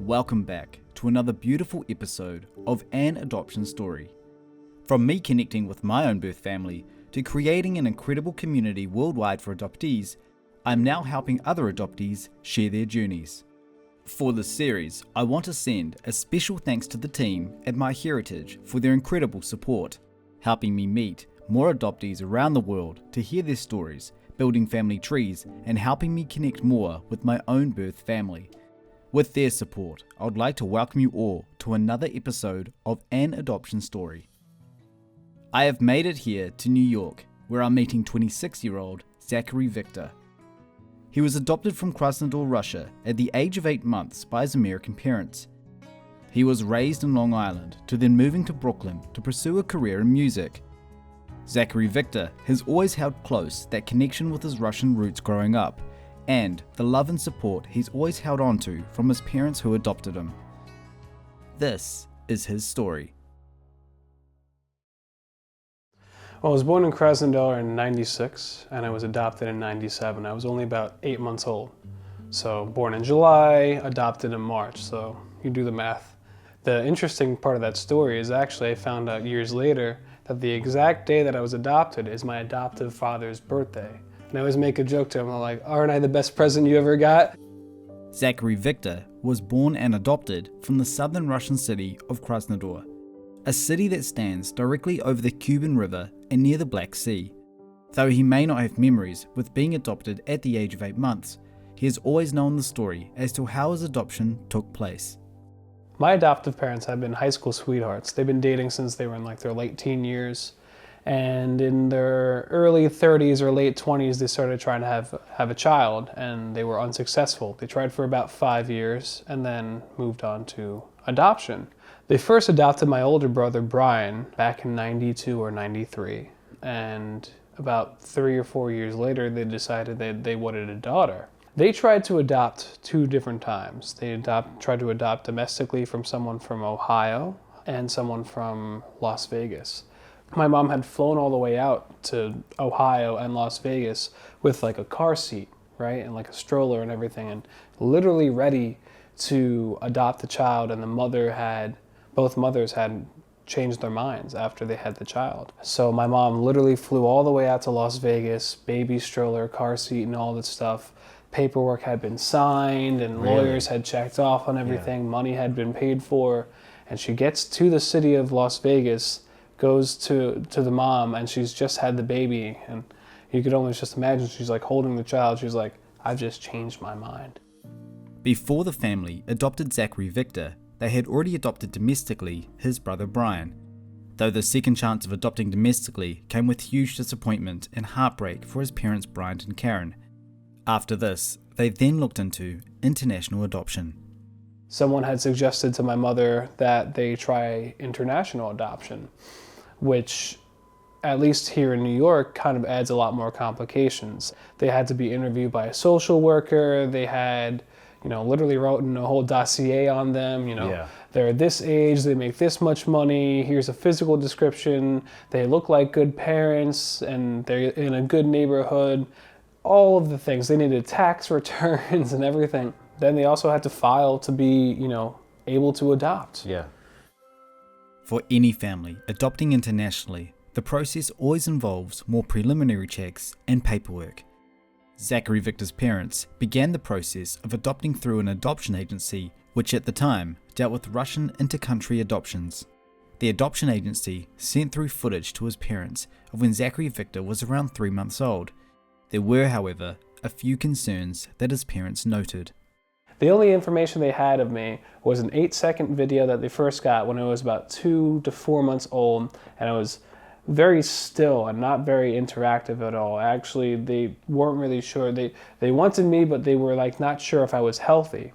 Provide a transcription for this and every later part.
Welcome back to another beautiful episode of An Adoption Story. From me connecting with my own birth family to creating an incredible community worldwide for adoptees, I'm now helping other adoptees share their journeys. For this series, I want to send a special thanks to the team at MyHeritage for their incredible support, helping me meet more adoptees around the world to hear their stories, building family trees, and helping me connect more with my own birth family. With their support, I would like to welcome you all to another episode of An Adoption Story. I have made it here to New York, where I'm meeting 26-year-old Zachary-Victor. He was adopted from Krasnodar, Russia at the age of 8 months by his American parents. He was raised in Long Island to then moving to Brooklyn to pursue a career in music. Zachary-Victor has always held close that connection with his Russian roots growing up, and the love and support he's always held on to from his parents who adopted him. This is his story. Well, I was born in Krasnodar in '96, and I was adopted in '97. I was only about 8 months old. So born in July, adopted in March, so you do the math. The interesting part of that story is actually I found out years later that the exact day that I was adopted is my adoptive father's birthday. And I always make a joke to him, I'm like, aren't I the best present you ever got? Zachary-Victor was born and adopted from the southern Russian city of Krasnodar, a city that stands directly over the Kuban River and near the Black Sea. Though he may not have memories with being adopted at the age of 8 months, he has always known the story as to how his adoption took place. My adoptive parents have been high school sweethearts. They've been dating since they were in their late teen years. And in their early 30s or late 20s, they started trying to have a child, and they were unsuccessful. They tried for about 5 years and then moved on to adoption. They first adopted my older brother, Brian, back in '92 or '93. And about 3 or 4 years later, they decided that they wanted a daughter. They tried to adopt 2 different times. They tried to adopt domestically from someone from Ohio and someone from Las Vegas. My mom had flown all the way out to Ohio and Las Vegas with a car seat, right? And a stroller and everything, and literally ready to adopt the child. And both mothers had changed their minds after they had the child. So my mom literally flew all the way out to Las Vegas, baby stroller, car seat, and all this stuff. Paperwork had been signed and lawyers had checked off on everything. Money had been paid for. And she gets to the city of Las Vegas, goes to the mom, and she's just had the baby, and you could almost just imagine she's holding the child. She's like, I've just changed my mind. Before the family adopted Zachary-Victor, they had already adopted domestically his brother Brian, though the second chance of adopting domestically came with huge disappointment and heartbreak for his parents Brian and Karen. After this, they then looked into international adoption. Someone had suggested to my mother that they try international adoption, which, at least here in New York, kind of adds a lot more complications. They had to be interviewed by a social worker. They had, literally written a whole dossier on them. They're this age, they make this much money, here's a physical description, they look like good parents, and they're in a good neighborhood. All of the things. They needed tax returns and everything. Then they also had to file to be, able to adopt. Yeah. For any family adopting internationally, the process always involves more preliminary checks and paperwork. Zachary-Victor's parents began the process of adopting through an adoption agency, which at the time dealt with Russian inter-country adoptions. The adoption agency sent through footage to his parents of when Zachary-Victor was around 3 months old. There were, however, a few concerns that his parents noted. The only information they had of me was an 8-second video that they first got when I was about 2 to 4 months old, and I was very still and not very interactive at all. Actually, they weren't really sure. They wanted me, but they were not sure if I was healthy.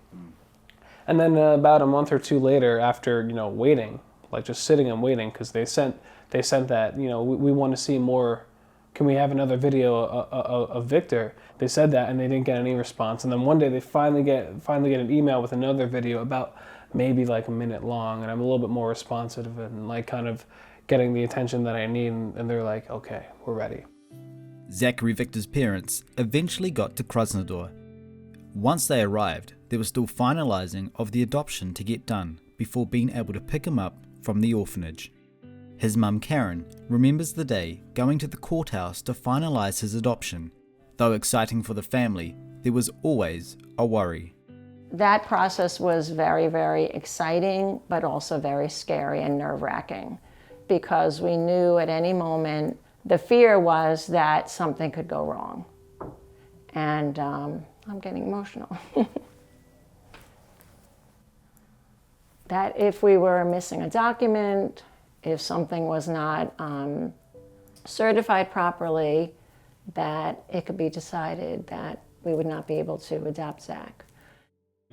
And then about a month or 2 later, after waiting, just sitting and waiting, because they sent that we want to see more. Can we have another video of Victor? They said that, and they didn't get any response. And then one day they finally get an email with another video about maybe a minute long, and I'm a little bit more responsive and kind of getting the attention that I need. And they're like, okay, we're ready. Zachary-Victor's parents eventually got to Krasnodar. Once they arrived, there was still finalising of the adoption to get done before being able to pick him up from the orphanage. His mum Karen remembers the day going to the courthouse to finalise his adoption. Though exciting for the family, there was always a worry. That process was very, very exciting, but also very scary and nerve-wracking, because we knew at any moment, the fear was that something could go wrong. And I'm getting emotional. That if we were missing a document, if something was not certified properly, that it could be decided that we would not be able to adopt Zach.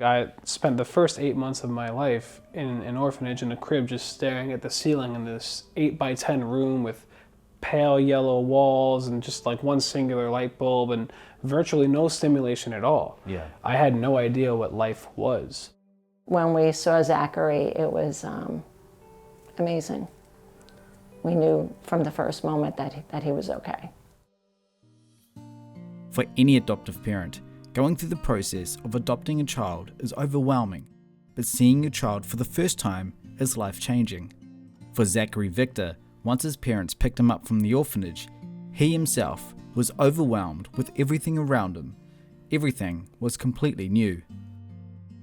I spent the first 8 months of my life in an orphanage in a crib, just staring at the ceiling in this 8x10 room with pale yellow walls and just like one singular light bulb and virtually no stimulation at all. Yeah. I had no idea what life was. When we saw Zachary, it was amazing. We knew from the first moment that he was okay. For any adoptive parent, going through the process of adopting a child is overwhelming, but seeing your child for the first time is life-changing. For Zachary-Victor, once his parents picked him up from the orphanage, he himself was overwhelmed with everything around him. Everything was completely new.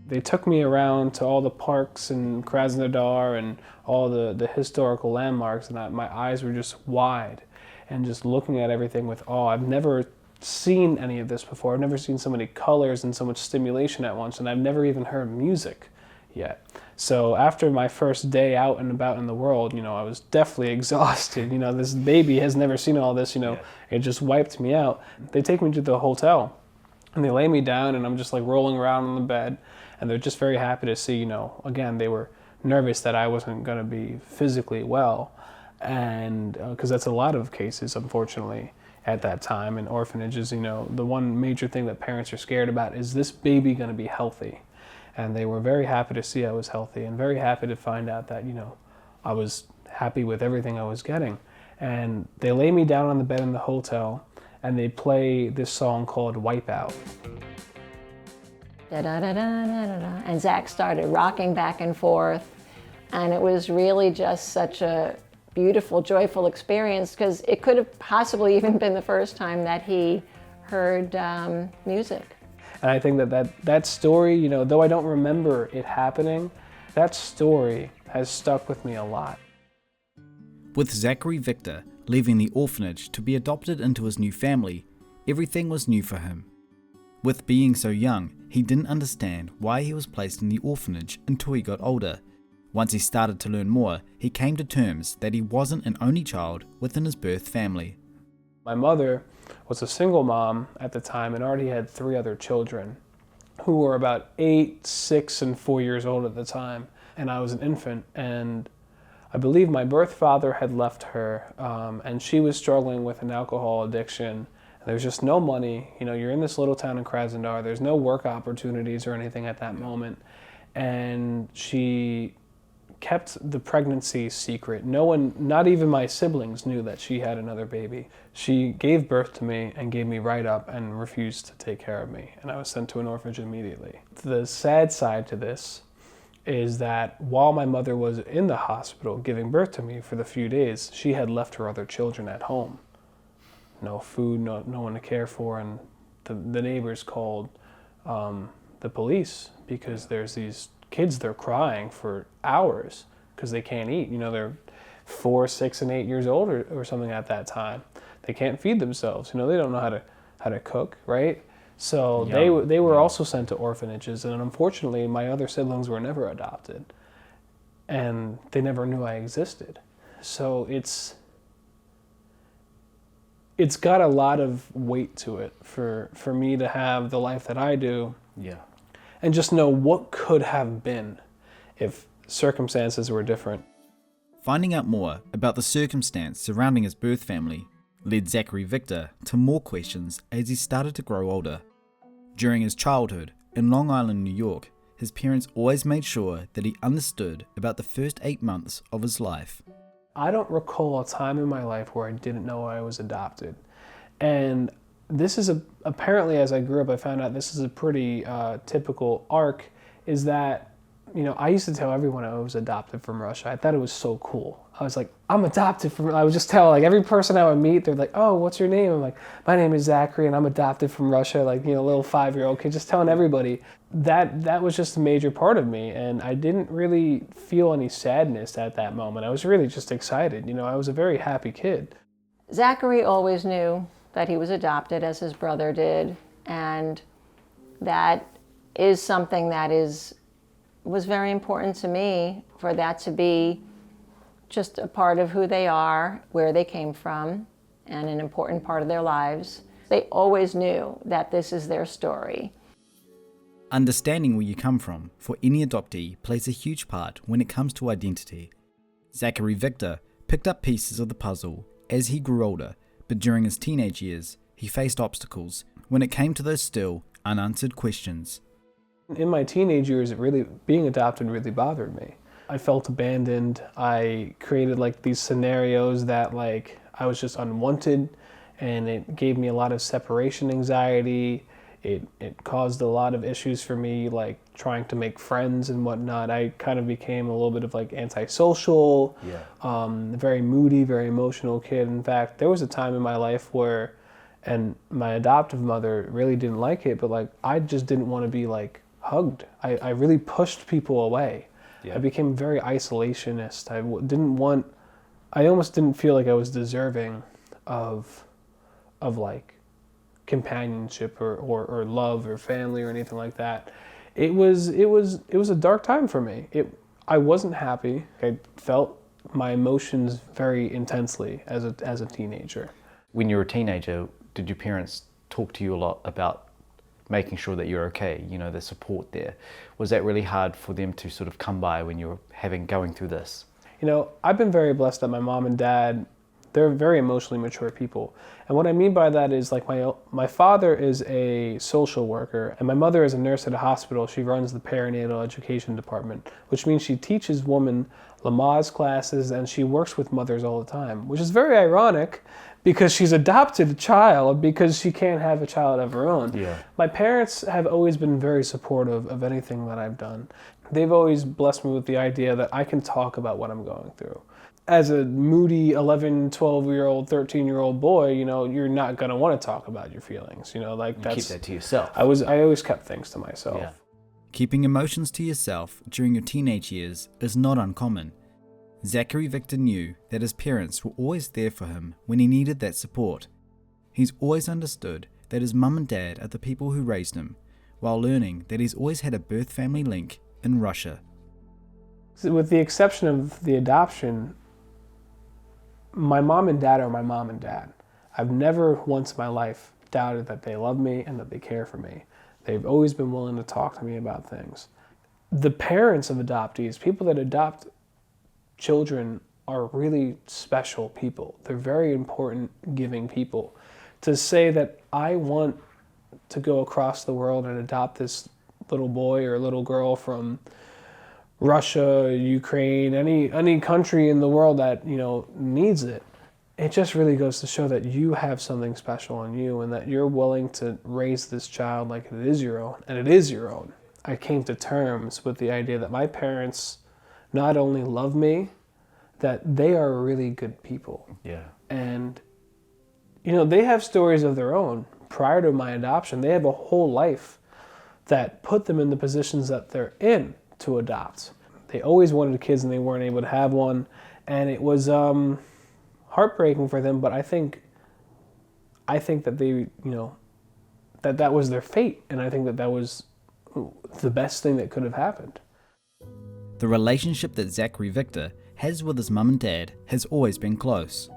They took me around to all the parks in Krasnodar and all the historical landmarks, and my eyes were just wide and just looking at everything with awe. I've never seen any of this before. I've never seen so many colors and so much stimulation at once, and I've never even heard music yet. So after my first day out and about in the world, I was definitely exhausted. This baby has never seen all this, It just wiped me out. They take me to the hotel and they lay me down, and I'm just like rolling around on the bed, and they're just very happy to see, again, they were nervous that I wasn't going to be physically well, and because that's a lot of cases, unfortunately, at that time in orphanages. The one major thing that parents are scared about is this baby going to be healthy, and they were very happy to see I was healthy and very happy to find out that I was happy with everything I was getting. And they lay me down on the bed in the hotel, and they play this song called Wipeout. Da, da, da, da, da, da, da. And Zach started rocking back and forth, and it was really just such a beautiful, joyful experience, because it could have possibly even been the first time that he heard music. And I think that story, though I don't remember it happening, that story has stuck with me a lot. With Zachary-Victor leaving the orphanage to be adopted into his new family, everything was new for him. With being so young, he didn't understand why he was placed in the orphanage until he got older. Once he started to learn more, he came to terms that he wasn't an only child within his birth family. My mother was a single mom at the time and already had 3 other children who were about 8, 6, and 4 years old at the time. And I was an infant, and I believe my birth father had left her, and she was struggling with an alcohol addiction. There's just no money. You're in this little town in Krasnodar. There's no work opportunities or anything at that moment. And she kept the pregnancy secret. No one, not even my siblings, knew that she had another baby. She gave birth to me and gave me right up and refused to take care of me. And I was sent to an orphanage immediately. The sad side to this is that while my mother was in the hospital giving birth to me for the few days, she had left her other children at home. No food, no one to care for, and the neighbors called the police because there's these kids, they're crying for hours because they can't eat. They're 4, 6, and 8 years old or something at that time. They can't feed themselves. They don't know how to cook, right? So they were also sent to orphanages, and unfortunately my other siblings were never adopted, and they never knew I existed. So it's got a lot of weight to it for me to have the life that I do. Yeah. And just know what could have been if circumstances were different. Finding out more about the circumstance surrounding his birth family led Zachary-Victor to more questions as he started to grow older. During his childhood in Long Island, New York, his parents always made sure that he understood about the first 8 months of his life. I don't recall a time in my life where I didn't know I was adopted. And this is apparently, as I grew up, I found out this is a pretty typical arc, is that, I used to tell everyone I was adopted from Russia. I thought it was so cool. I was like, I'm adopted from, I would just tell like every person I would meet, they're like, oh, what's your name? I'm like, my name is Zachary and I'm adopted from Russia. Like, little 5-year-old kid, just telling everybody. That was just a major part of me. And I didn't really feel any sadness at that moment. I was really just excited. I was a very happy kid. Zachary always knew that he was adopted, as his brother did. And that is something that was very important to me, for that to be just a part of who they are, where they came from, and an important part of their lives. They always knew that this is their story. Understanding where you come from for any adoptee plays a huge part when it comes to identity. Zachary-Victor picked up pieces of the puzzle as he grew older, but during his teenage years, he faced obstacles when it came to those still unanswered questions. In my teenage years, being adopted really bothered me. I felt abandoned. I created like these scenarios that like I was just unwanted, and it gave me a lot of separation anxiety. It caused a lot of issues for me, like trying to make friends and whatnot. I kind of became a little bit of like antisocial, very moody, very emotional kid. In fact, there was a time in my life where, and my adoptive mother really didn't like it, but like I just didn't want to be like hugged. I really pushed people away. I became very isolationist. I almost didn't feel like I was deserving of like companionship or love or family or anything like that. It was a dark time for me. I wasn't happy. I felt my emotions very intensely as a teenager. When you were a teenager, did your parents talk to you a lot about making sure that you're okay, the support there? Was that really hard for them to sort of come by when you were going through this? I've been very blessed that my mom and dad, they're very emotionally mature people. And what I mean by that is like my father is a social worker and my mother is a nurse at a hospital. She runs the perinatal education department, which means she teaches women Lamaze classes and she works with mothers all the time, which is very ironic because she's adopted a child because she can't have a child of her own. Yeah. My parents have always been very supportive of anything that I've done. They've always blessed me with the idea that I can talk about what I'm going through. As a moody 11, 12-year-old, 13-year-old boy, you're not going to want to talk about your feelings. Keep that to yourself. I always kept things to myself. Yeah. Keeping emotions to yourself during your teenage years is not uncommon. Zachary-Victor knew that his parents were always there for him when he needed that support. He's always understood that his mum and dad are the people who raised him, while learning that he's always had a birth family link in Russia. With the exception of the adoption, my mom and dad are my mom and dad. I've never once in my life doubted that they love me and that they care for me. They've always been willing to talk to me about things. The parents of adoptees, people that adopt children, are really special people. They're very important, giving people. To say that I want to go across the world and adopt this little boy or little girl from Russia, Ukraine, any country in the world that needs it, it just really goes to show that you have something special in you and that you're willing to raise this child like it is your own, and it is your own. I came to terms with the idea that my parents not only love me, that they are really good people. Yeah. And they have stories of their own. Prior to my adoption, they have a whole life that put them in the positions that they're in to adopt. They always wanted kids and they weren't able to have one, and it was heartbreaking for them, but I think that they, that was their fate, and I think that was the best thing that could have happened. The relationship that Zachary-Victor has with his mum and dad has always been close,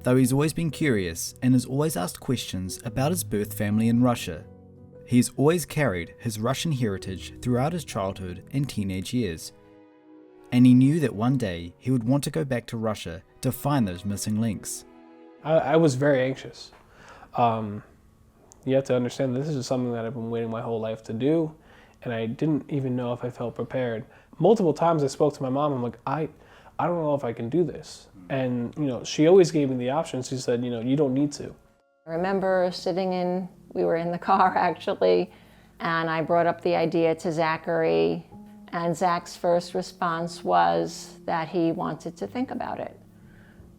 though he's always been curious and has always asked questions about his birth family in Russia. He's always carried his Russian heritage throughout his childhood and teenage years, and he knew that one day he would want to go back to Russia to find those missing links. I was very anxious. You have to understand this is something that I've been waiting my whole life to do, and I didn't even know if I felt prepared. Multiple times I spoke to my mom, I'm like, I don't know if I can do this. And she always gave me the option. She said, you don't need to. I remember we were in the car actually, and I brought up the idea to Zachary, and Zach's first response was that he wanted to think about it,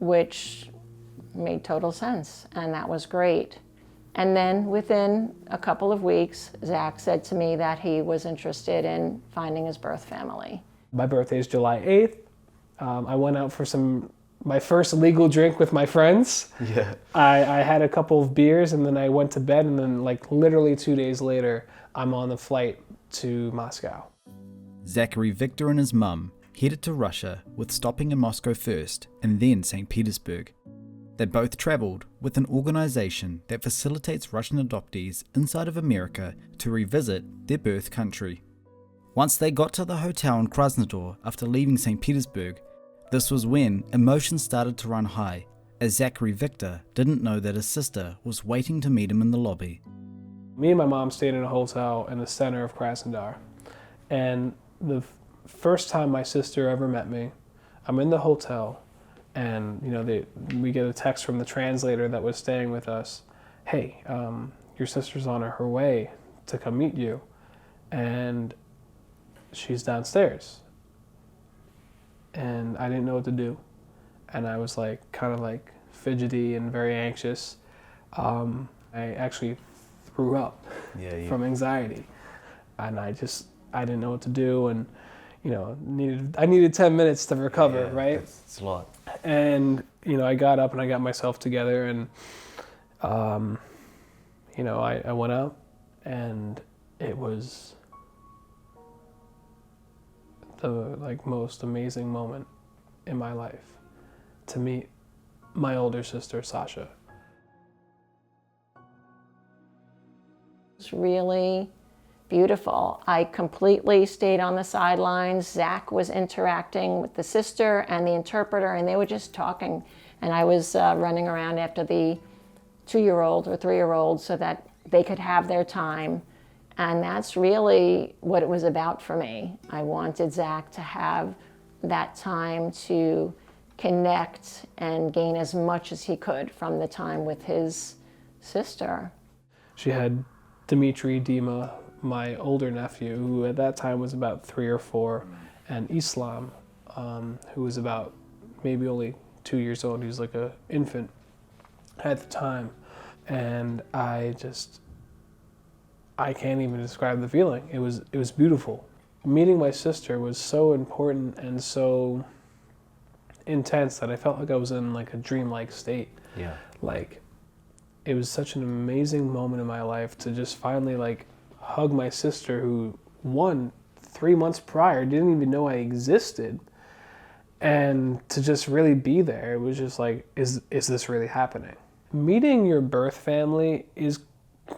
which made total sense, and that was great. And then within a couple of weeks, Zach said to me that he was interested in finding his birth family. My birthday is July 8th. I went out for my first legal drink with my friends. Yeah. I had a couple of beers and then I went to bed, and then like literally 2 days later, I'm on the flight to Moscow. Zachary-Victor and his mum headed to Russia, with stopping in Moscow first and then St. Petersburg. They both travelled with an organisation that facilitates Russian adoptees inside of America to revisit their birth country. Once they got to the hotel in Krasnodar after leaving St. Petersburg, this was when emotions started to run high, as Zachary-Victor didn't know that his sister was waiting to meet him in the lobby. Me and my mom stayed in a hotel in the center of Krasnodar, and the first time my sister ever met me, I'm in the hotel, and we get a text from the translator that was staying with us. Hey, your sister's on her way to come meet you, and she's downstairs. And I didn't know what to do, and I was like kind of like fidgety and very anxious. I actually threw up from anxiety, and I didn't know what to do, and I needed 10 minutes to recover, right? It's a lot. And I got up and I got myself together, and I went out, and it was the most amazing moment in my life to meet my older sister, Sasha. It's really beautiful. I completely stayed on the sidelines. Zach was interacting with the sister and the interpreter, and they were just talking. And I was running around after the 2-year-old or 3-year-old so that they could have their time. And that's really what it was about for me. I wanted Zach to have that time to connect and gain as much as he could from the time with his sister. She had Dmitry, Dima, my older nephew, who at that time was about 3 or 4, and Islam, who was about maybe only 2 years old. He was like an infant at the time. And I can't even describe the feeling. It was beautiful. Meeting my sister was so important and so intense that I felt like I was in like a dreamlike state. Yeah. Like, it was such an amazing moment in my life to just finally like hug my sister, who 3 months prior didn't even know I existed, and to just really be there. It was just like, is this really happening? Meeting your birth family is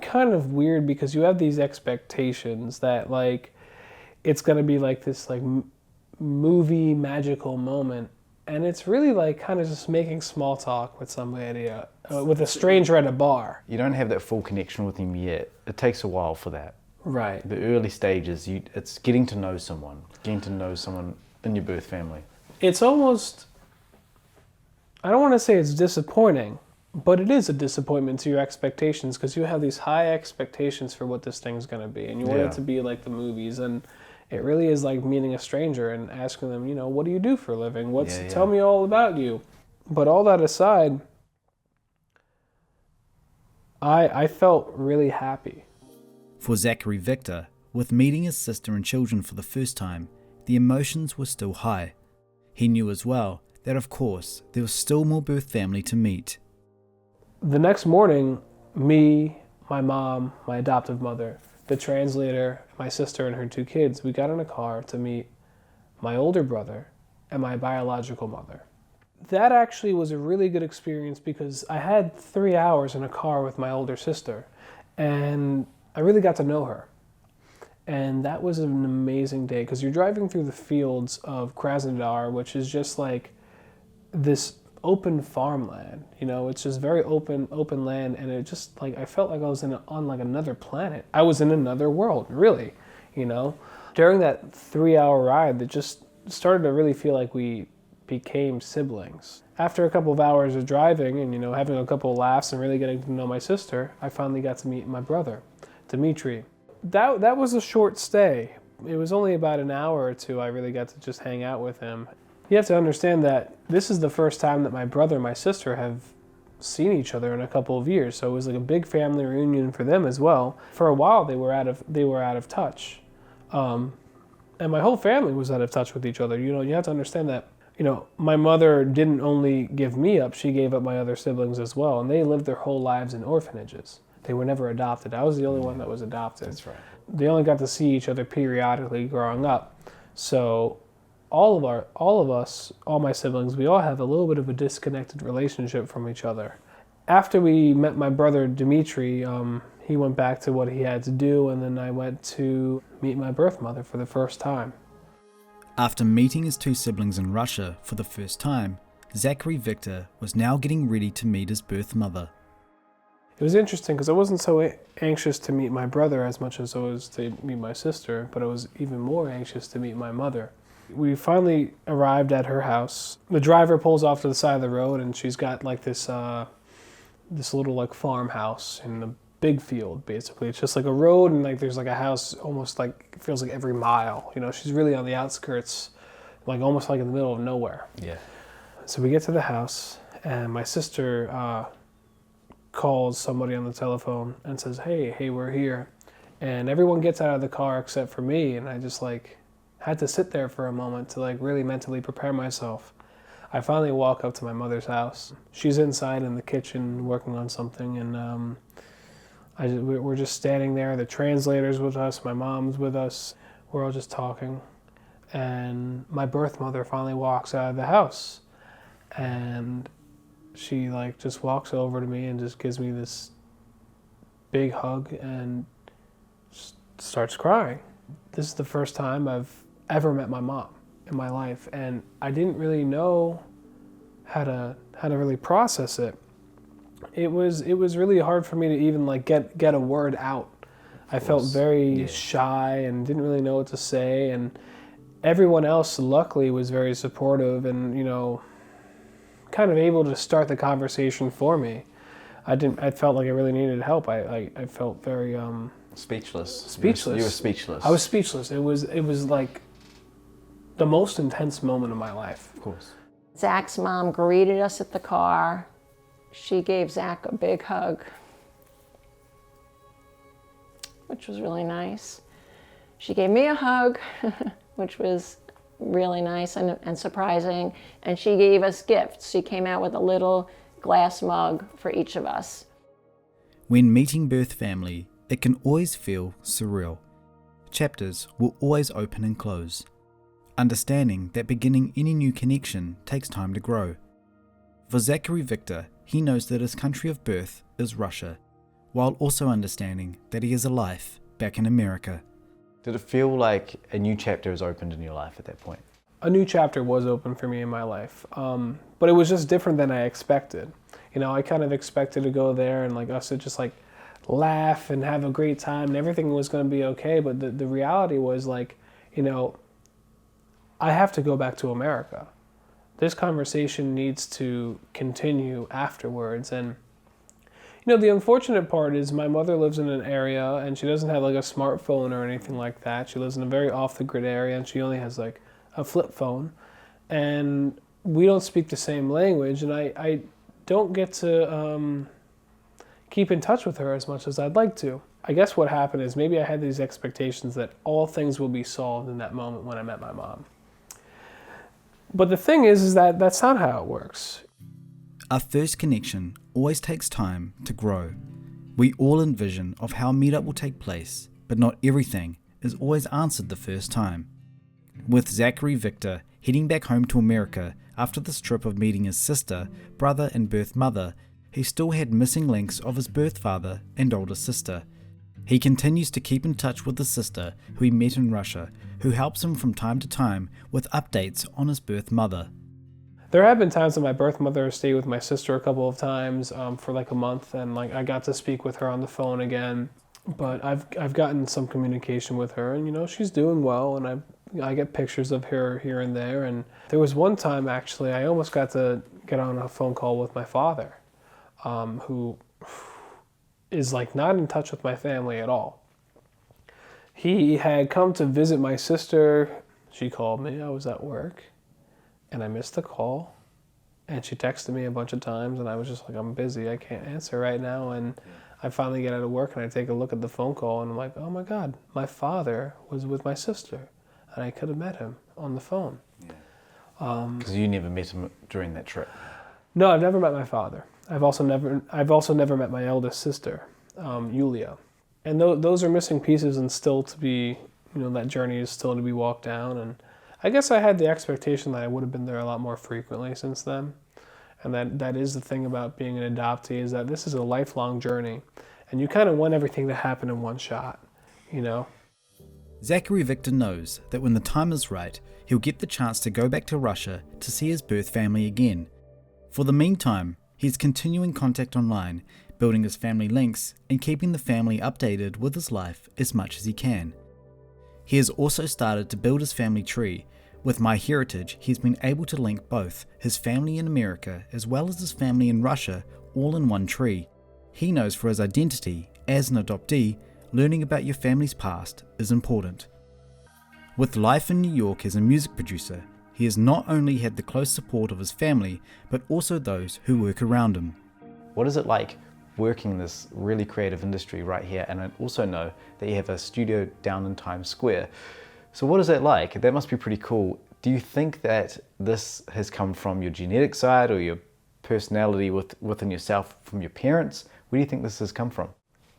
kind of weird because you have these expectations that like it's going to be like this like movie magical moment, and it's really like kind of just making small talk with somebody, with a stranger at a bar. You don't have that full connection with him yet. It takes a while for that. Right. The early stages, it's getting to know someone in your birth family. It's almost, I don't want to say it's disappointing, but it is a disappointment to your expectations, because you have these high expectations for what this thing's going to be, and you want it to be like the movies, and it really is like meeting a stranger and asking them, what do you do for a living? Tell me all about you. But all that aside, I felt really happy. For Zachary-Victor, with meeting his sister and children for the first time, the emotions were still high. He knew as well that, of course, there was still more birth family to meet. The next morning, me, my mom, my adoptive mother, the translator, my sister and her 2 kids, we got in a car to meet my older brother and my biological mother. That actually was a really good experience because I had 3 hours in a car with my older sister, and I really got to know her. And that was an amazing day, because you're driving through the fields of Krasnodar, which is just like this open farmland. It's just very open land, and it just like I felt like I was on like another planet. I was in another world, really. During that 3-hour ride, that just started to really feel like we became siblings. After a couple of hours of driving and, having a couple of laughs and really getting to know my sister, I finally got to meet my brother, Dmitry. That was a short stay. It was only about an hour or two I really got to just hang out with him. You have to understand that this is the first time that my brother and my sister have seen each other in a couple of years, so it was like a big family reunion for them as well. For a while they were out of touch. And my whole family was out of touch with each other. You have to understand that, my mother didn't only give me up, she gave up my other siblings as well, and they lived their whole lives in orphanages. They were never adopted. I was the only one that was adopted. That's right. They only got to see each other periodically growing up. So all of us, all my siblings, we all have a little bit of a disconnected relationship from each other. After we met my brother Dmitry, he went back to what he had to do, and then I went to meet my birth mother for the first time. After meeting his two siblings in Russia for the first time, Zachary-Victor was now getting ready to meet his birth mother. It was interesting because I wasn't so anxious to meet my brother as much as I was to meet my sister, but I was even more anxious to meet my mother. We finally arrived at her house. The driver pulls off to the side of the road, and she's got like this little like farmhouse in the big field, basically. It's just like a road, and like there's like a house almost like, it feels like every mile. She's really on the outskirts, like almost like in the middle of nowhere. Yeah. So we get to the house, and my sister calls somebody on the telephone and says, hey, we're here. And everyone gets out of the car except for me, and I just had to sit there for a moment to really mentally prepare myself. I finally walk up to my mother's house. She's inside in the kitchen working on something, and we're just standing there. The translator's with us, my mom's with us. We're all just talking. And my birth mother finally walks out of the house, and she just walks over to me and just gives me this big hug and starts crying. This is the first time I've ever met my mom in my life, and I didn't really know how to really process it. It was really hard for me to even get a word out. I felt very shy and didn't really know what to say, and everyone else luckily was very supportive and kind of able to start the conversation for me. I felt like I really needed help. I felt very Speechless. Speechless. You were speechless. I was speechless. It was like the most intense moment of my life. Of course. Zach's mom greeted us at the car. She gave Zach a big hug, which was really nice. She gave me a hug, which was really nice and surprising. And she gave us gifts. She came out with a little glass mug for each of us. When meeting birth family, it can always feel surreal. Chapters will always open and close. Understanding that beginning any new connection takes time to grow. For Zachary-Victor, he knows that his country of birth is Russia, while also understanding that he has a life back in America. Did it feel like a new chapter has opened in your life at that point? A new chapter was open for me in my life, but it was just different than I expected. I kind of expected to go there and us to just laugh and have a great time and everything was going to be okay, but the reality was I have to go back to America. This conversation needs to continue afterwards. And the unfortunate part is my mother lives in an area and she doesn't have a smartphone or anything like that. She lives in a very off-the-grid area and she only has a flip phone. And we don't speak the same language, and I don't get to keep in touch with her as much as I'd like to. I guess what happened is maybe I had these expectations that all things will be solved in that moment when I met my mom. But the thing is that that's not how it works. Our first connection always takes time to grow. We all envision of how a meetup will take place, but not everything is always answered the first time. With Zachary-Victor heading back home to America after this trip of meeting his sister, brother and birth mother, he still had missing links of his birth father and older sister. He continues to keep in touch with his sister, who he met in Russia, who helps him from time to time with updates on his birth mother. There have been times that my birth mother stayed with my sister a couple of times for a month, and I got to speak with her on the phone again. But I've gotten some communication with her, and she's doing well, and I get pictures of her here and there. And there was one time, actually, I almost got to get on a phone call with my father, who is like not in touch with my family at all. He had come to visit my sister. She called me. I was at work, and I missed the call. And she texted me a bunch of times, and I was just like, I'm busy. I can't answer right now. And I finally get out of work, and I take a look at the phone call, and I'm like, oh my God, my father was with my sister, and I could have met him on the phone. Because you never met him during that trip. No, I've never met my father. I've also never met my eldest sister, Yulia. And those are missing pieces, and still to be, that journey is still to be walked down. And I guess I had the expectation that I would have been there a lot more frequently since then. And that is the thing about being an adoptee, is that this is a lifelong journey. And you kind of want everything to happen in one shot, Zachary-Victor knows that when the time is right, he'll get the chance to go back to Russia to see his birth family again. For the meantime, he's continuing contact online, building his family links and keeping the family updated with his life as much as he can. He has also started to build his family tree. With MyHeritage, he's been able to link both his family in America as well as his family in Russia all in one tree. He knows for his identity as an adoptee, learning about your family's past is important. With life in New York as a music producer, he has not only had the close support of his family, but also those who work around him. What is it like working in this really creative industry right here? And I also know that you have a studio down in Times Square. So what is that like? That must be pretty cool. Do you think that this has come from your genetic side or your personality within yourself from your parents? Where do you think this has come from?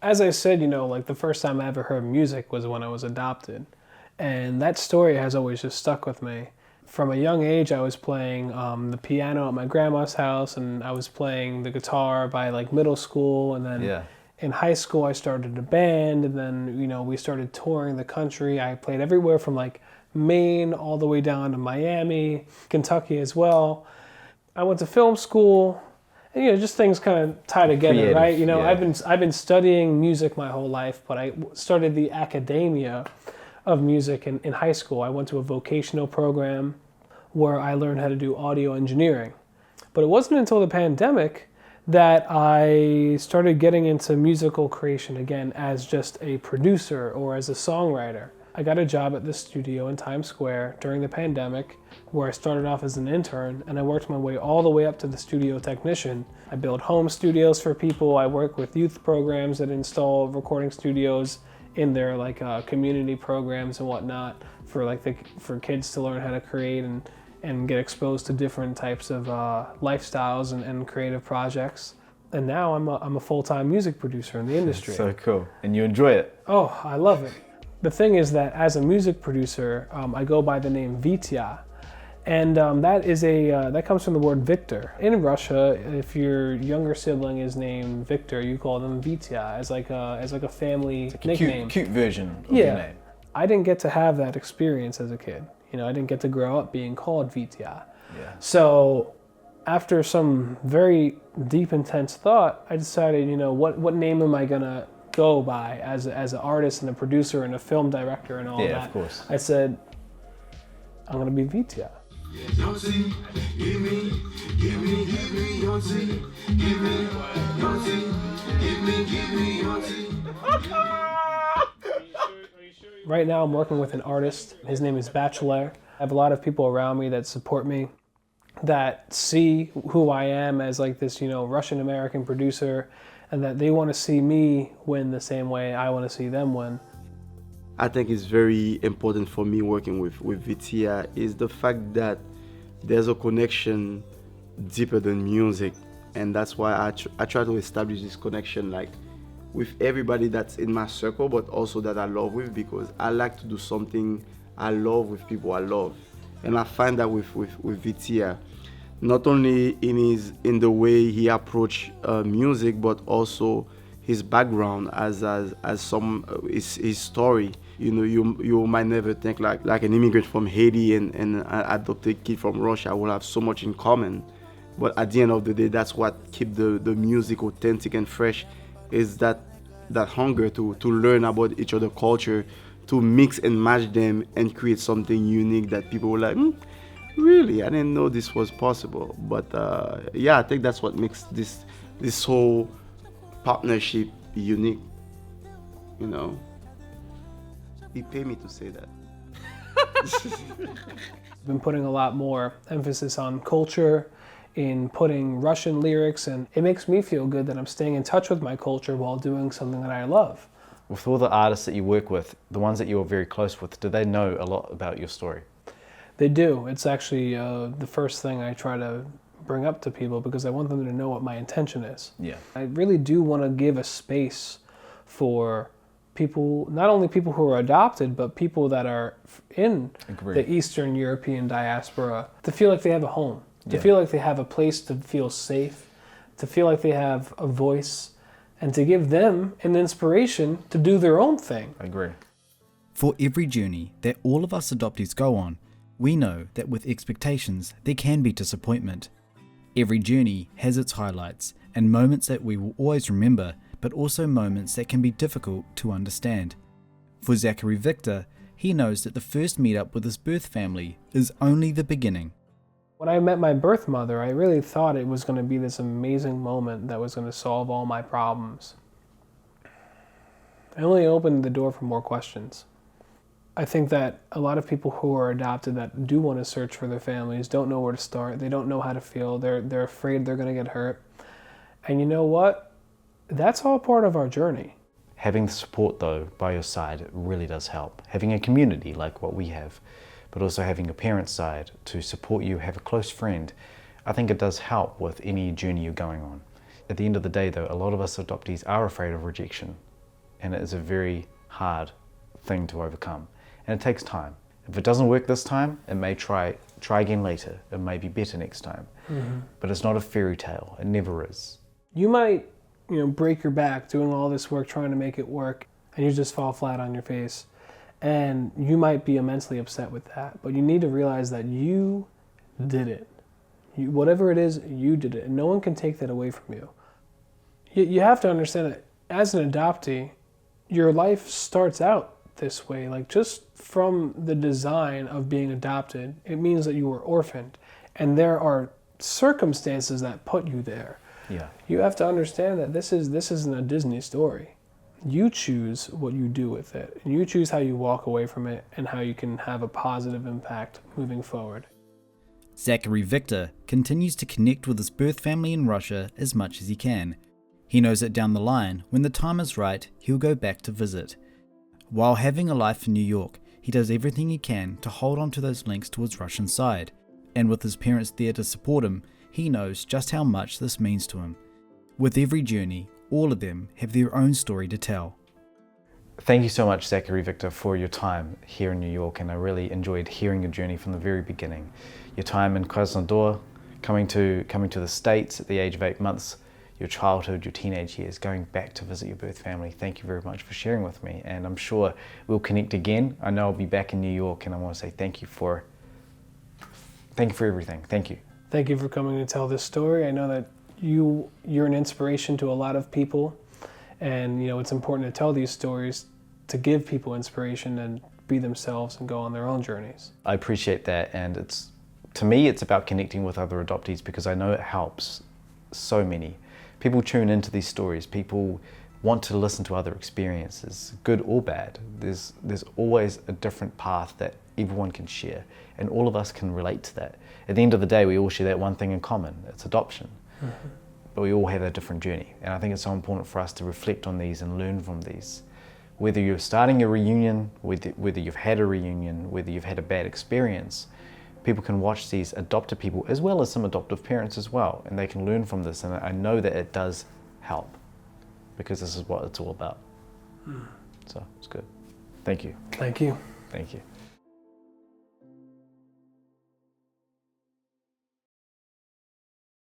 As I said, like the first time I ever heard music was when I was adopted. And that story has always just stuck with me. From a young age, I was playing the piano at my grandma's house, and I was playing the guitar by like middle school. And then in high school, I started a band, and then, we started touring the country. I played everywhere from like Maine all the way down to Miami, Kentucky as well. I went to film school, and, just things kind of tie together, creative, right? I've been studying music my whole life, but I started the academia of music in high school. I went to a vocational program where I learned how to do audio engineering. But it wasn't until the pandemic that I started getting into musical creation again as just a producer or as a songwriter. I got a job at this studio in Times Square during the pandemic where I started off as an intern, and I worked my way all the way up to the studio technician. I build home studios for people. I work with youth programs that install recording studios in their community programs and whatnot for kids to learn how to create and get exposed to different types of lifestyles and creative projects. And now I'm a full-time music producer in the industry. So cool. And you enjoy it? Oh, I love it. The thing is that as a music producer, I go by the name Vitya. And that comes from the word Victor. In Russia, if your younger sibling is named Victor, you call them Vitya as like a family nickname. Cute version of your name. I didn't get to have that experience as a kid. I didn't get to grow up being called Vitya. Yeah. So after some very deep, intense thought, I decided, what name am I gonna go by as an artist and a producer and a film director and all that? Yeah, of course. I said, I'm gonna be Vitya. Right now I'm working with an artist. His name is Bacheler. I have a lot of people around me that support me, that see who I am as like this, Russian American producer, and that they want to see me win the same way I want to see them win. I think it's very important for me working with Vitya is the fact that there's a connection deeper than music, and that's why I try to establish this connection with everybody that's in my circle, but also that I love with, because I like to do something I love with people I love. And I find that with Vitya, not only in the way he approach music, but also his background as his story. You might never think like an immigrant from Haiti and an adopted kid from Russia will have so much in common. But at the end of the day, that's what keeps the music authentic and fresh, is that hunger to learn about each other's culture, to mix and match them and create something unique that people were like, really, I didn't know this was possible. But yeah, I think that's what makes this whole partnership unique. You know, he paid me to say that. I've been putting a lot more emphasis on culture, in putting Russian lyrics, and it makes me feel good that I'm staying in touch with my culture while doing something that I love. With all the artists that you work with, the ones that you're very close with, do they know a lot about your story? They do. It's actually the first thing I try to bring up to people because I want them to know what my intention is. Yeah. I really do want to give a space for people, not only people who are adopted, but people that are in the Eastern European diaspora, to feel like they have a home, to feel like they have a place to feel safe, to feel like they have a voice, and to give them an inspiration to do their own thing. I agree. For every journey that all of us adoptees go on, we know that with expectations, there can be disappointment. Every journey has its highlights and moments that we will always remember, but also moments that can be difficult to understand. For Zachary-Victor, he knows that the first meetup with his birth family is only the beginning. When I met my birth mother, I really thought it was going to be this amazing moment that was going to solve all my problems. It only opened the door for more questions. I think that a lot of people who are adopted that do want to search for their families don't know where to start. They don't know how to feel. They're afraid they're going to get hurt. And you know what? That's all part of our journey. Having the support though by your side really does help. Having a community like what we have, but also having a parent's side to support you, have a close friend, I think it does help with any journey you're going on. At the end of the day though, a lot of us adoptees are afraid of rejection, and it is a very hard thing to overcome. And it takes time. If it doesn't work this time, it may try again later. It may be better next time. But it's not a fairy tale. It never is. You might, break your back doing all this work trying to make it work, and you just fall flat on your face. And you might be immensely upset with that, but you need to realize that you did it. Whatever it is, you did it, and no one can take that away from you. You have to understand that as an adoptee, your life starts out this way. Like, just from the design of being adopted, it means that you were orphaned, and there are circumstances that put you there. Yeah. You have to understand that this isn't a Disney story. You choose what you do with it. You choose how you walk away from it and how you can have a positive impact moving forward. Zachary-Victor continues to connect with his birth family in Russia as much as he can. He knows that down the line, when the time is right, he'll go back to visit. While having a life in New York, he does everything he can to hold on to those links to his Russian side. And with his parents there to support him, he knows just how much this means to him. With every journey, all of them have their own story to tell. Thank you so much, Zachary-Victor, for your time here in New York, and I really enjoyed hearing your journey from the very beginning. Your time in Krasnodar, coming to the States at the age of 8 months, your childhood, your teenage years, going back to visit your birth family. Thank you very much for sharing with me, and I'm sure we'll connect again. I know I'll be back in New York, and I want to say thank you for everything. Thank you. Thank you for coming to tell this story. I know that you're an inspiration to a lot of people, and it's important to tell these stories to give people inspiration and be themselves and go on their own journeys. I appreciate that, and to me it's about connecting with other adoptees because I know it helps so many. People tune into these stories, people want to listen to other experiences, good or bad. There's always a different path that everyone can share, and all of us can relate to that. At the end of the day, we all share that one thing in common, it's adoption. But we all have a different journey, and I think it's so important for us to reflect on these and learn from these. Whether you're starting a reunion, whether you've had a reunion, whether you've had a bad experience, people can watch these adopted people as well as some adoptive parents as well, and they can learn from this, and I know that it does help because this is what it's all about. So it's good. Thank you. Thank you. Thank you.